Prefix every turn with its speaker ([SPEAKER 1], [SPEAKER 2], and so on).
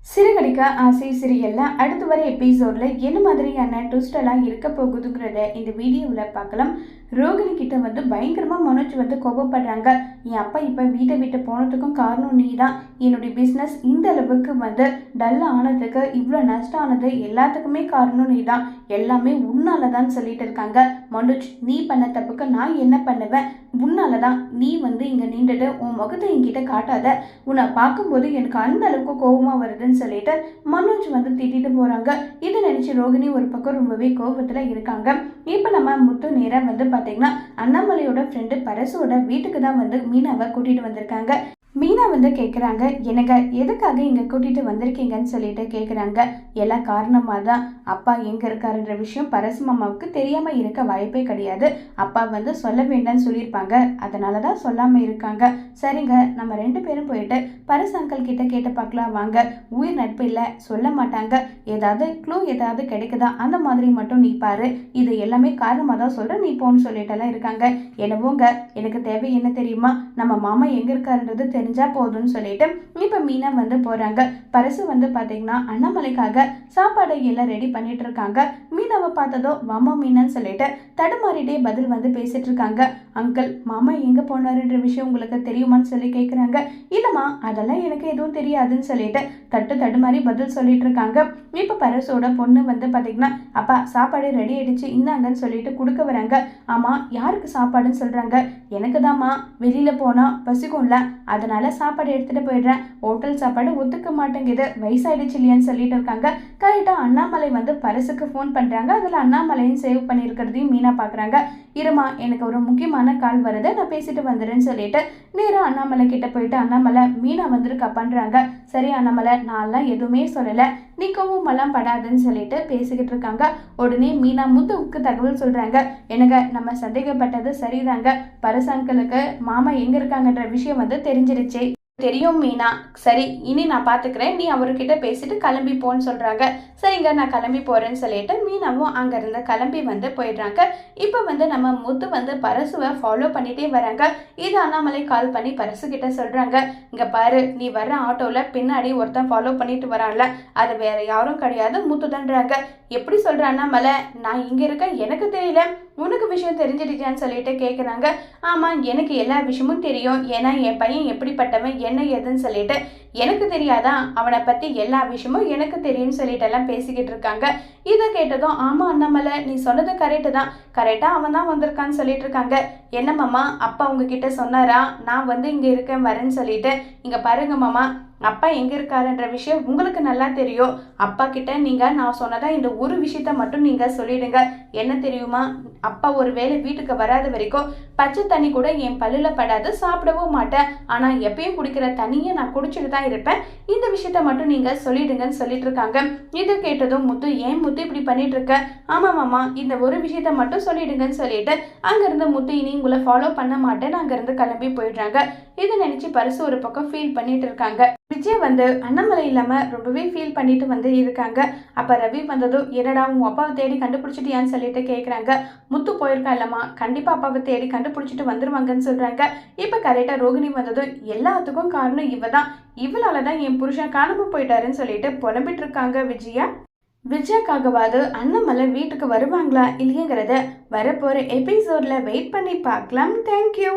[SPEAKER 1] சிறுகடிக்க ஆசை சிறியல்ல அடுத்து வர எபிசோட்ல என்ன மாதிரியான ட்விஸ்ட் எல்லாம் இருக்க போகுதுங்கிறத இந்த வீடியோவில் பார்க்கலாம். ரோகிணி கிட்ட வந்து பயங்கரமா மனோஜ் வந்து கோபப்படுறாங்க. என் அப்பா இப்ப வீட்டை விட்டு போனதுக்கும் காரணம் நீ தான். என்னுடைய பிஸ்னஸ் இந்த அளவுக்கு வந்து டல் ஆனதுக்கு இவ்வளோ நஷ்டம் ஆனது எல்லாத்துக்குமே காரணம் நீ தான். எல்லாமே உன்னாலதான் சொல்லிட்டு இருக்காங்க. மனோஜ், நீ பண்ண தப்புக்கு நான் என்ன பண்ணுவேன்? உன்னாலதான். நீ வந்து இங்க நின்றுட்டு உன் முகத்தை என்கிட்ட காட்டாத. உன்னை பார்க்கும்போது எனக்கு அந்த அளவுக்கு கோபமா வருதுன்னு சொல்லிட்டு மனோஜ் வந்து திட்டிட்டு போறாங்க. இதை நினைச்சு ரோகிணி ஒரு பக்கம் ரொம்பவே கோபத்துல இருக்காங்க. இப்ப நம்ம முத்து நேரா வந்து பாத்தீங்கன்னா அண்ணாமலையோட ஃப்ரெண்டு பரசோட வீட்டுக்கு தான் வந்து மீனாவை கூட்டிட்டு வந்திருக்காங்க. மீனா வந்து கேட்குறாங்க, எனக்கு எதுக்காக இங்கே கூட்டிகிட்டு வந்திருக்கீங்கன்னு சொல்லிட்டு கேட்குறாங்க. எல்லாம் காரணமாக தான். அப்பா எங்கே இருக்காருன்ற விஷயம் பரசு மாமாவுக்கு தெரியாமல் இருக்க வாய்ப்பே கிடையாது. அப்பா வந்து சொல்ல வேண்டாம்னு சொல்லியிருப்பாங்க, அதனால தான் சொல்லாமல் இருக்காங்க. சரிங்க, நம்ம 2 பேரும் போயிட்டு பரசு அங்கிள் கிட்ட கேட்டு பார்க்கலாம் வாங்க. உயிர் நட்பு இல்லை, சொல்ல மாட்டாங்க. ஏதாவது க்ளூ ஏதாவது கிடைக்குதா அந்த மாதிரி மட்டும் நீ பாரு. இது எல்லாமே காரணமாக தான் சொல்கிறேன், நீ போன்னு சொல்லிட்டெல்லாம் இருக்காங்க. என்னவோங்க, எனக்கு தேவை என்ன தெரியுமா? நம்ம மாமா எங்கே இருக்காருன்றது தெரிஞ்சா போதும்னு சொல்லிட்டு இப்ப மீனா வந்து போறாங்க. பரசு வந்து பாத்தீங்கன்னா அண்ணாமலைக்காக சாப்பாடு எல்லாம் ரெடி பண்ணிட்டு இருக்காங்க. மீனாவை பார்த்ததோ மாமா மீனான்னு சொல்லிட்டு தடுமாறிட்டே பதில் வந்து பேசிட்டு இருக்காங்க. அங்கிள், மாமா எங்க போனாருன்ற விஷயம் உங்களுக்கு தெரியுமான்னு சொல்லி கேட்குறாங்க. இல்லம்மா, அதெல்லாம் எனக்கு எதுவும் தெரியாதுன்னு சொல்லிட்டு தடுமாறி பதில் சொல்லிட்டு இருக்காங்க. இப்ப பரசோட பொண்ணு வந்து பாத்தீங்கன்னா, அப்பா சாப்பாடு ரெடி ஆயிடுச்சு இந்தாங்கன்னு சொல்லிட்டு கொடுக்க வராங்க. ஆமா, யாருக்கு சாப்பாடுன்னு சொல்றாங்க. எனக்கு தான்மா, வெளியில போனா பசிக்கும்ல, அதனால சாப்பாடு எடுத்துட்டு போயிடுறேன். ஹோட்டல் சாப்பாடு ஒத்துக்க மாட்டேங்குது, வயசாயிடுச்சு இல்லையான்னு சொல்லிட்டு இருக்காங்க. கரெக்டா அண்ணாமலை வந்து பரசுக்கு ஃபோன் பண்றாங்க. அதுல அண்ணாமலையும் சேவ் பண்ணியிருக்கிறதையும் மீனா பாக்குறாங்க. இருமா, எனக்கு ஒரு முக்கியமான கால் வருது, நான் பேசிட்டு வந்துடுறேன்னு சொல்லிட்டு நேரம் அண்ணாமலை கிட்ட போயிட்டு, அண்ணாமலை மீனா வந்திருக்கா பண்றாங்க. சரி அண்ணாமலை, நான்லாம் எதுவுமே சொல்லலை, நீ கோவமெல்லாம் படாதுன்னு சொல்லிட்டு பேசிக்கிட்டு இருக்காங்க. உடனே மீனா முத்துவுக்கு தகவல் சொல்றாங்க. எனக்கு நம்ம சந்தேகப்பட்டது சரிதாங்க. பரசு அங்கிளுக்கு மாமா எங்க இருக்காங்கன்ற விஷயம் வந்து தெரிஞ்சிருச்சு. தெரியும் மீனா, சரி இனி நான் பாத்துக்கிறேன், நீ அவர்கிட்ட பேசிட்டு கிளம்பி போன்னு சொல்றாங்க. சரிங்க, நான் கிளம்பி போறேன்னு சொல்லிட்டு மீனாவும் அங்க இருந்து கிளம்பி வந்து போயிடுறாங்க. இப்ப வந்து நம்ம முத்து வந்து பரசுவை ஃபாலோ பண்ணிட்டே வராங்க. இது அண்ணாமலை கால் பண்ணி பரசு கிட்ட சொல்றாங்க. இங்க பாரு, நீ வர்ற ஆட்டோல பின்னாடி ஒருத்தன் ஃபாலோ பண்ணிட்டு வரான்ல, அது வேற யாரும் கிடையாது, முத்துதான்றாங்க. எப்படி சொல்ற அண்ணாமலை? நான் இங்க இருக்க எனக்கு தெரியல, உனக்கு விஷயம் தெரிஞ்சிடுச்சான்னு சொல்லிட்டு கேட்குறாங்க. ஆமாம், எனக்கு எல்லா விஷயமும் தெரியும். ஏன்னா என் பையன் எப்படிப்பட்டவன் என்ன ஏதுன்னு சொல்லிட்டு எனக்கு தெரியாதான், அவனை பற்றி எல்லா விஷயமும் எனக்கு தெரியும்னு சொல்லிட்டு எல்லாம் பேசிக்கிட்டு இருக்காங்க. இதை கேட்டதும், ஆமாம் அண்ணாமலை, நீ சொன்னது கரெக்டு தான், கரெக்டாக அவன் தான் வந்திருக்கான்னு சொல்லிட்டு இருக்காங்க. என்ன மாமா, அப்பா உங்ககிட்ட சொன்னாரா நான் வந்து இங்கே இருக்கேன் வரேன்னு சொல்லிட்டு? இங்கே பாருங்க மாமா, அப்பா எங்கே இருக்காருன்ற விஷயம் உங்களுக்கு நல்லா தெரியும். அப்பா கிட்ட நீங்கள் நான் சொன்னதா இந்த ஒரு விஷயத்த மட்டும் நீங்கள் சொல்லிடுங்க. என்ன தெரியுமா? அப்பா ஒரு வேளை வீட்டுக்கு வராத வரைக்கும் பச்சை தண்ணி கூட என் பல்லில் படாது, சாப்பிடவும் மாட்டேன். ஆனால் எப்பயும் குடிக்கிற தண்ணியை நான் குடிச்சிட்டு தான் இருப்பேன். இந்த விஷயத்த மட்டும் நீங்கள் சொல்லிடுங்கன்னு சொல்லிட்டு இருக்காங்க. இதை கேட்டதும் முத்து, ஏன் முத்து இப்படி பண்ணிட்டு இருக்க? ஆமாம் மாமா, இந்த ஒரு விஷயத்த மட்டும் சொல்லிடுங்கன்னு சொல்லிட்டு அங்கேருந்து முத்து இனி உங்களை ஃபாலோ பண்ண மாட்டேன்னு அங்கேருந்து கிளம்பி போயிடுறாங்க. இதை நினச்சி பரிசு ஒரு பக்கம் ஃபீல் பண்ணிட்டு இருக்காங்க. விஜய் வந்து அண்ணாமலை இல்லாமல் ரொம்பவே ஃபீல் பண்ணிட்டு வந்து இருக்காங்க. அப்போ ரவி வந்ததும், என்னடா உன் அப்பாவை தேடி கண்டுபிடிச்சிட்டியான்னு சொல்லிட்டு கேட்குறாங்க. முத்து போயிருக்கா இல்லம்மா, கண்டிப்பாக அப்பாவை தேடி கண்டுபிடிச்சிட்டு வந்துருவாங்கன்னு சொல்கிறாங்க. இப்போ கரெக்டாக ரோகிணி வந்ததும், எல்லாத்துக்கும் காரணம் இவ தான், இவளால தான் என் புருஷன் காணாமல் போயிட்டாருன்னு சொல்லிட்டு புலம்பிட்டு இருக்காங்க விஜயா. விஜயாக்காகவாது அண்ணாமலை வீட்டுக்கு வருவாங்களா இல்லையங்கிறத வரப்போகிற எபிசோடில் வெயிட் பண்ணி பார்க்கலாம். தேங்க்யூ.